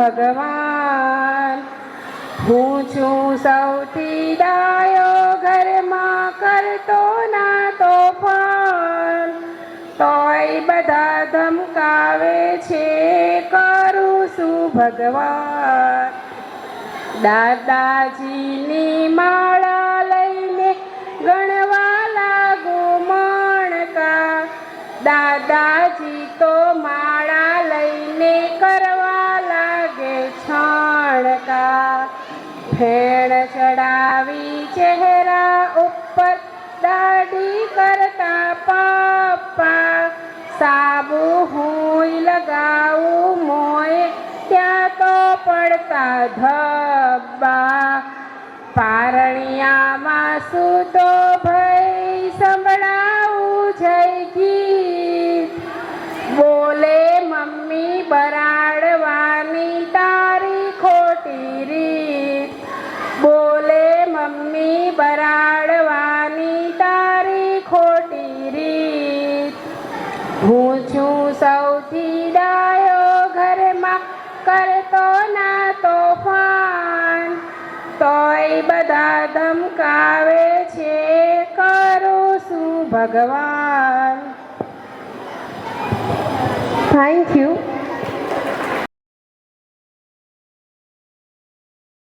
ભગવાન. હું છું સૌથી ડાયો, ઘરમાં કરતો ના તોફાન. તોય બધા ધમકાવે છે, કરું શું ભગવાન. દાદાજીની માળા લઈને ગણવા લાગુ મણકા. દાદાજી તો માળા લઈને કરવા લાગે છણકા. ફેણ ચડાવી ચહેરા ઉપર, દાઢી કરતા પપ્પા. સાબુ હું લગાવું મોય, ત્યાં તો પડતા ધબ્બા. પારણિયામાં સૂતો ભઈ, સંભળાવું જય ગીત. બોલે મમ્મી બરાડવાની તારી ખોટી રીત. બોલે મમ્મી બરાડવાની તારી ખોટી રીત. હું છું સૌથી ડાયો, ઘરમાં કરતો ના તોફાન. તોય બધા ધમકાવે છે, કરું શું ભગવાન. Thank you.